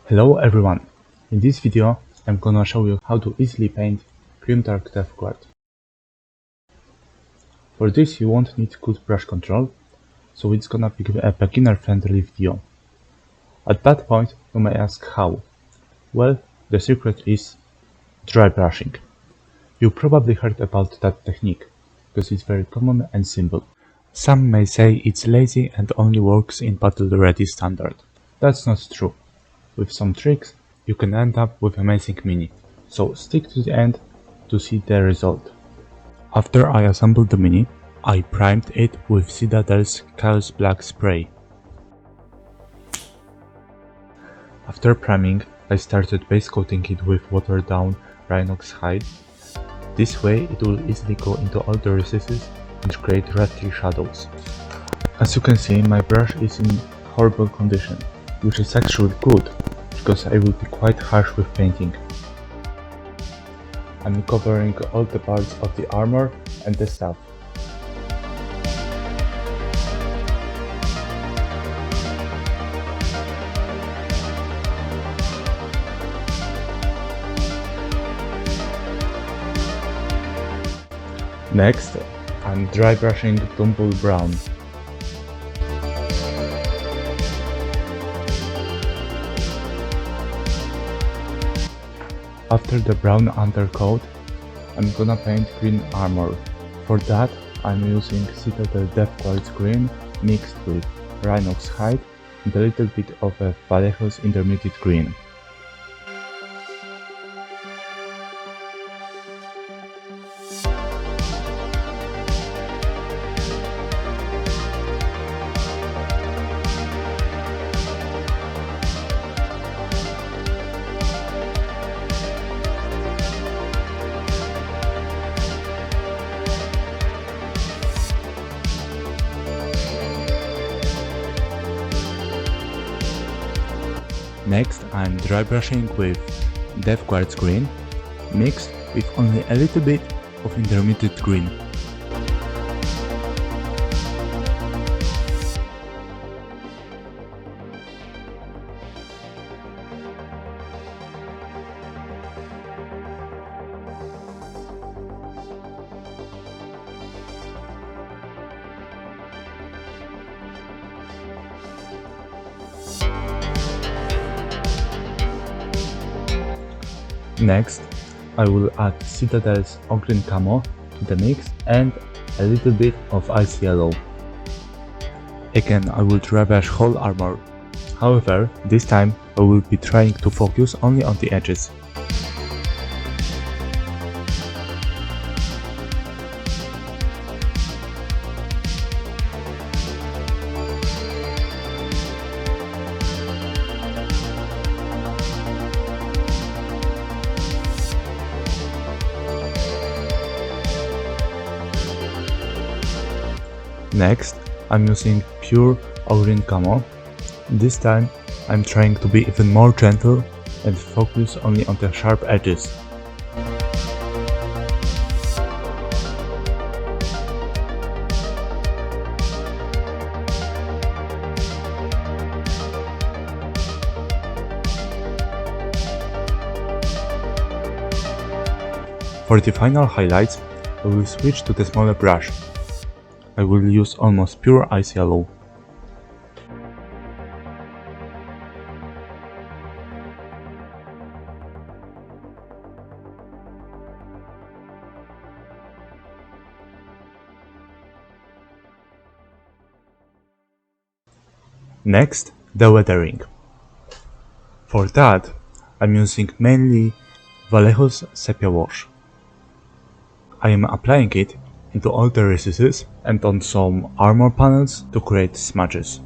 Hello everyone! In this video I'm gonna show you how to easily paint grimdark deathguard. For this you won't need good brush control, so it's gonna be a beginner friendly video. At that point you may ask how. Well, the secret is dry brushing. You probably heard about that technique, because it's very common and simple. Some may say it's lazy and only works in battle ready standard. That's not true. With some tricks, you can end up with amazing mini, so stick to the end to see the result. After I assembled the mini, I primed it with Citadel's Chaos Black spray. After priming, I started base coating it with watered down Rhinox hide. This way it will easily go into all the recesses and create rusty shadows. As you can see, my brush is in horrible condition, which is actually good, because I will be quite harsh with painting. I'm covering all the parts of the armor and the staff. Next, I'm dry brushing Dumble Brown. After the brown undercoat, I'm gonna paint green armor. For that, I'm using Citadel Deathguard green mixed with Rhinox hide and a little bit of a Vallejo's intermediate green. Next, I'm dry brushing with Deathguard green mixed with only a little bit of intermediate green. Next, I will add Citadel's Green Camo to the mix and a little bit of Ice Yellow. Again, I will dry brush whole armor. However, this time I will be trying to focus only on the edges. Next, I'm using pure green camo. This time, I'm trying to be even more gentle and focus only on the sharp edges. For the final highlights, I will switch to the smaller brush. I will use almost pure ice yellow. Next, the weathering. For that, I'm using mainly Vallejo's Sepia Wash. I am applying it into all the recesses and on some armor panels to create smudges.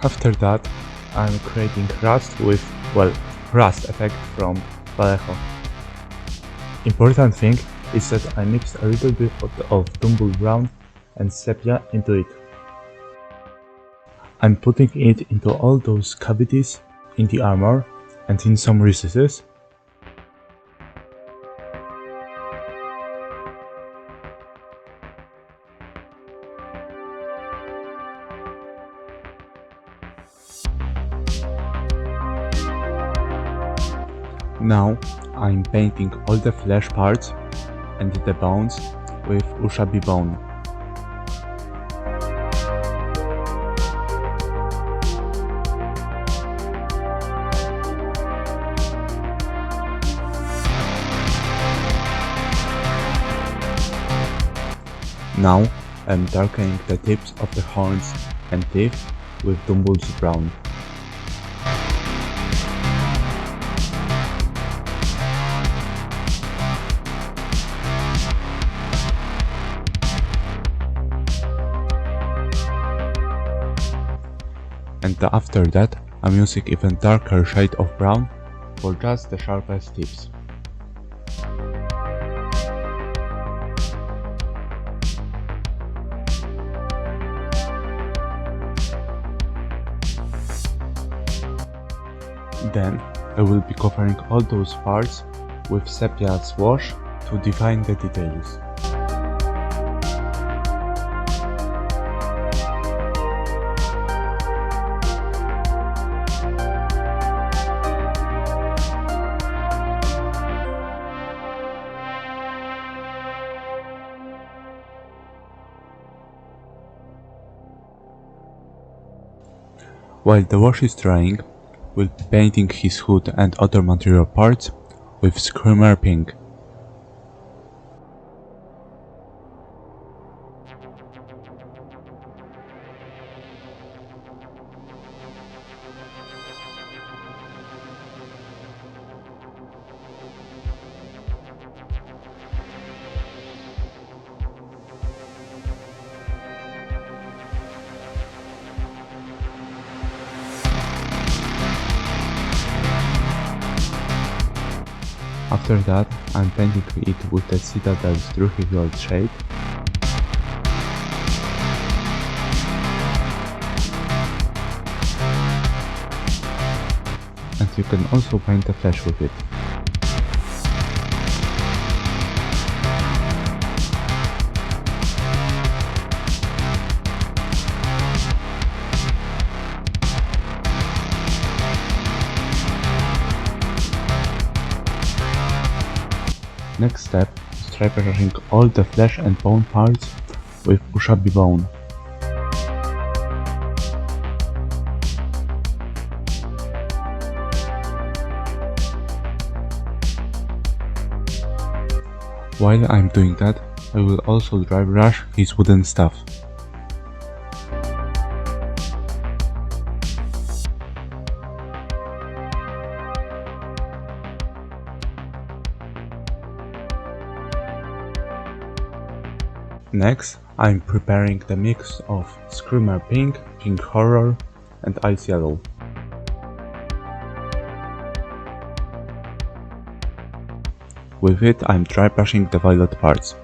After that, I'm creating rust with, rust effect from Vallejo. Important thing is that I mixed a little bit of tumble brown and sepia into it. I'm putting it into all those cavities in the armor and in some recesses. Now I'm painting all the flesh parts and the bones with Ushabi bone. Now I'm darkening the tips of the horns and teeth with Dumble's brown. And after that, I'm using even darker shade of brown for just the sharpest tips. Then I will be covering all those parts with sepia wash to define the details. While the wash is drying, we'll be painting his hood and other material parts with Screamer Pink. After that, I'm painting it with the Citadel's Druchy Gold shade. And you can also paint the flesh with it. Next step is drybrushing all the flesh and bone parts with Ushabi bone. While I'm doing that, I will also dry brush his wooden stuff. Next, I'm preparing the mix of Screamer Pink, Pink Horror and Ice Yellow. With it, I'm dry brushing the violet parts.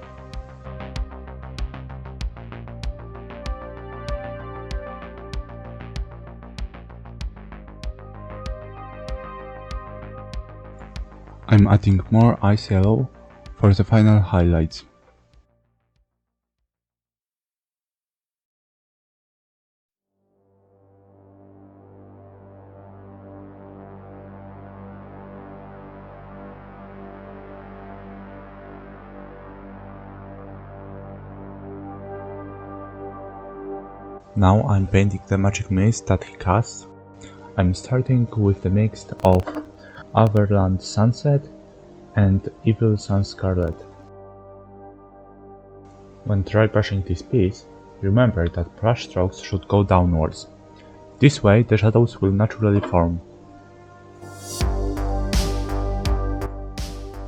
I'm adding more Ice Yellow for the final highlights. Now I'm painting the magic mist that he casts. I'm starting with the mix of Overland Sunset and Evil Sun Scarlet. When dry brushing this piece, remember that brush strokes should go downwards. This way the shadows will naturally form.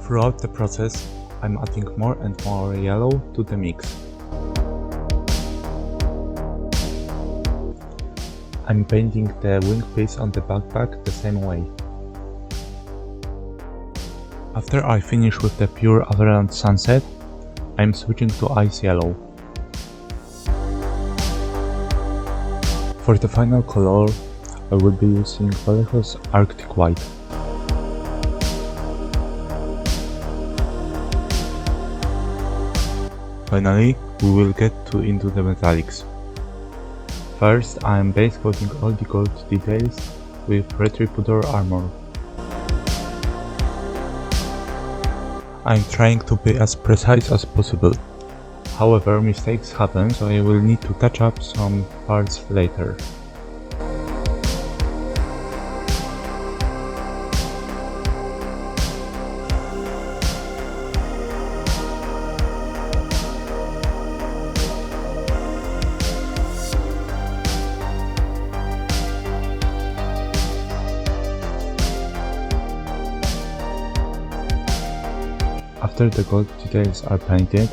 Throughout the process, I'm adding more and more yellow to the mix. I'm painting the wing piece on the backpack the same way. After I finish with the pure Avalanche Sunset, I'm switching to Ice Yellow. For the final color, I will be using Vallejo's Arctic White. Finally, we will get into the metallics. First, I am base coating all the gold details with Retributor armor. I am trying to be as precise as possible. However, mistakes happen, so I will need to touch up some parts later. After the gold details are painted,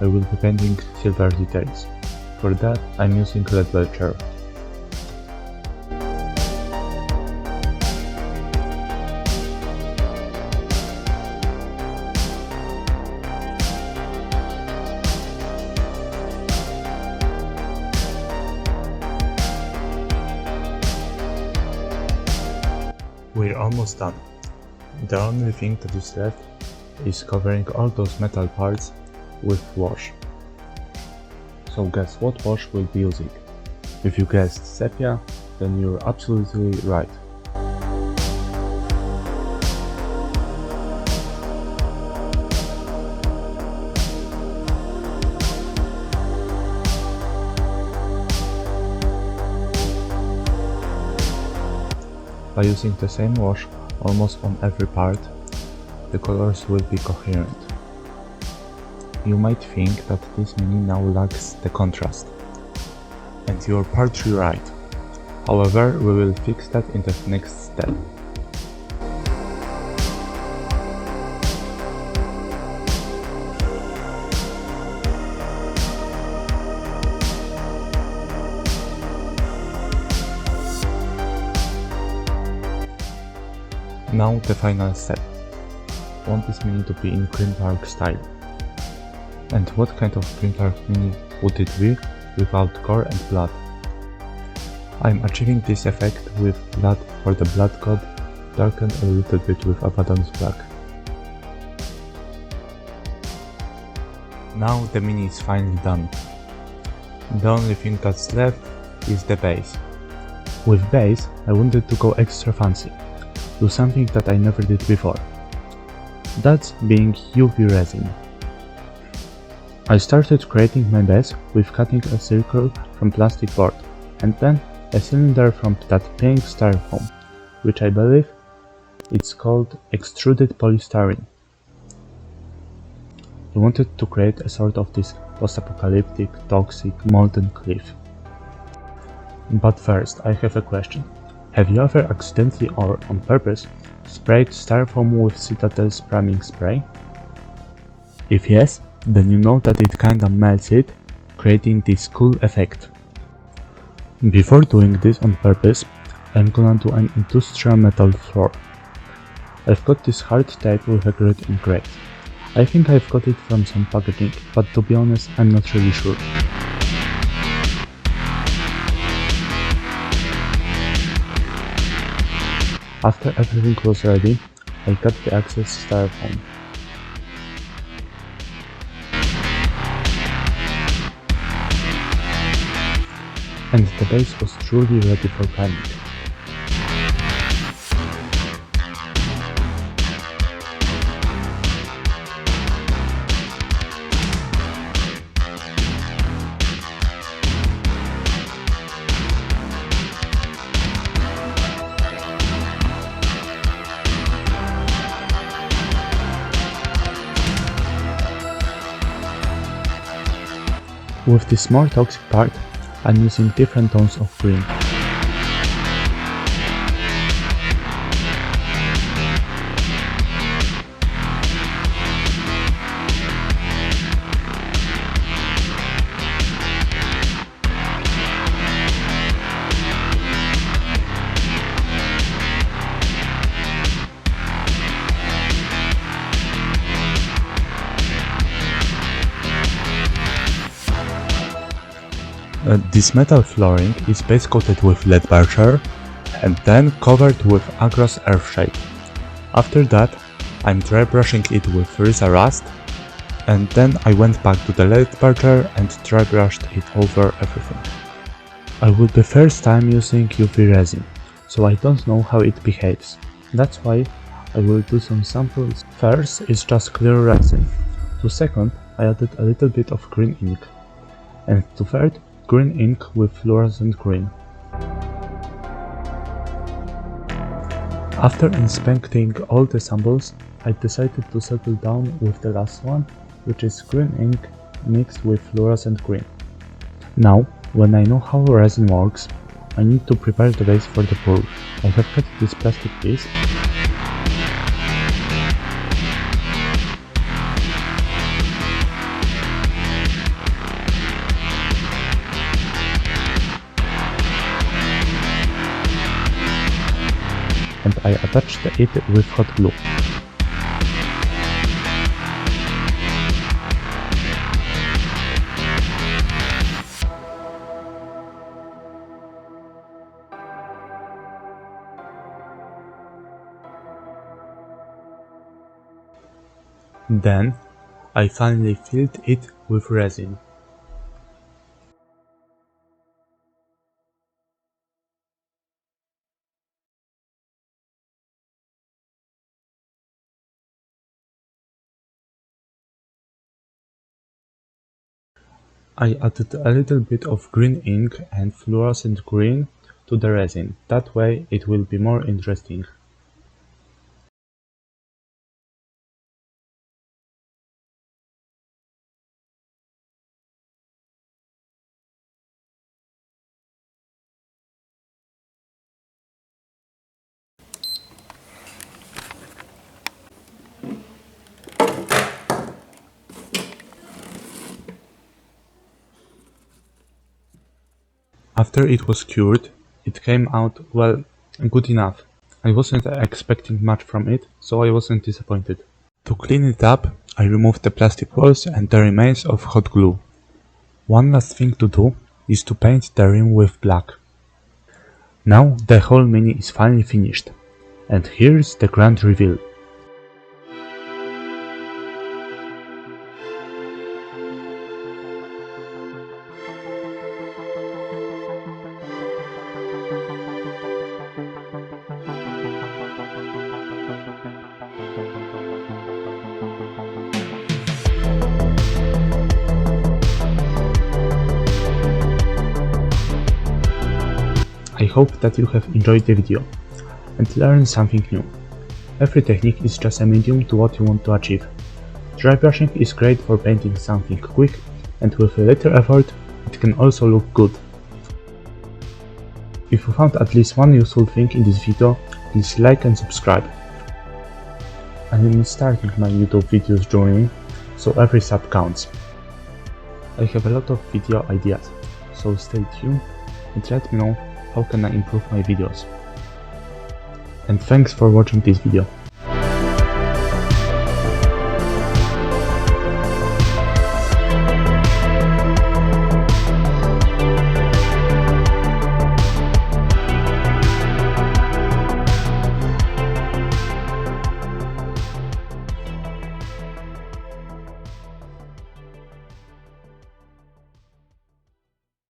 I will be painting silver details. For that, I'm using Red Belcher. We're almost done. The only thing that is left is covering all those metal parts with wash. So guess what wash we'll be using? If you guessed sepia, then you're absolutely right. By using the same wash almost on every part, the colors will be coherent. You might think that this mini now lacks the contrast, and you're partly right. However, we will fix that in the next step. Now the final step. I want this mini to be in grimdark style. And what kind of grimdark mini would it be without gore and blood? I'm achieving this effect with blood for the blood god, darkened a little bit with Abaddon's black. Now the mini is finally done. The only thing that's left is the base. With base, I wanted to go extra fancy, do something that I never did before. That's being UV resin. I started creating my base with cutting a circle from plastic board and then a cylinder from that pink styrofoam, which I believe it's called extruded polystyrene. I wanted to create a sort of this post-apocalyptic, toxic, molten cliff. But first, I have a question. Have you ever accidentally or on purpose sprayed styrofoam with Citadel's priming spray? If yes, then you know that it kinda melts it, creating this cool effect. Before doing this on purpose, I'm gonna do an industrial metal floor. I've got this hard tape with a grid in gray. I think I've got it from some packaging, but to be honest, I'm not really sure. After everything was ready, I cut the excess styrofoam. And the base was truly ready for priming. With this more toxic part, I'm using different tones of green. This metal flooring is base coated with lead barger and then covered with Agros Earthshade. After that, I'm dry brushing it with Risa Rust, and then I went back to the lead barger and dry brushed it over everything. I will be first time using UV resin, so I don't know how it behaves. That's why I will do some samples. First is just clear resin. To second, I added a little bit of green ink. And to third, green ink with fluorescent green. After inspecting all the samples, I decided to settle down with the last one, which is green ink mixed with fluorescent green. Now, when I know how resin works, I need to prepare the base for the pour. I have cut this plastic piece and I attached it with hot glue. Then, I finally filled it with resin. I added a little bit of green ink and fluorescent green to the resin, that way it will be more interesting. After it was cured, it came out, well, good enough. I wasn't expecting much from it, so I wasn't disappointed. To clean it up, I removed the plastic walls and the remains of hot glue. One last thing to do is to paint the rim with black. Now the whole mini is finally finished, and here's the grand reveal. I hope that you have enjoyed the video and learned something new. Every technique is just a medium to what you want to achieve. Dry brushing is great for painting something quick, and with a little effort it can also look good. If you found at least one useful thing in this video, please like and subscribe. I am starting my YouTube videos journey, so every sub counts. I have a lot of video ideas, so stay tuned and let me know how can I improve my videos. And thanks for watching this video.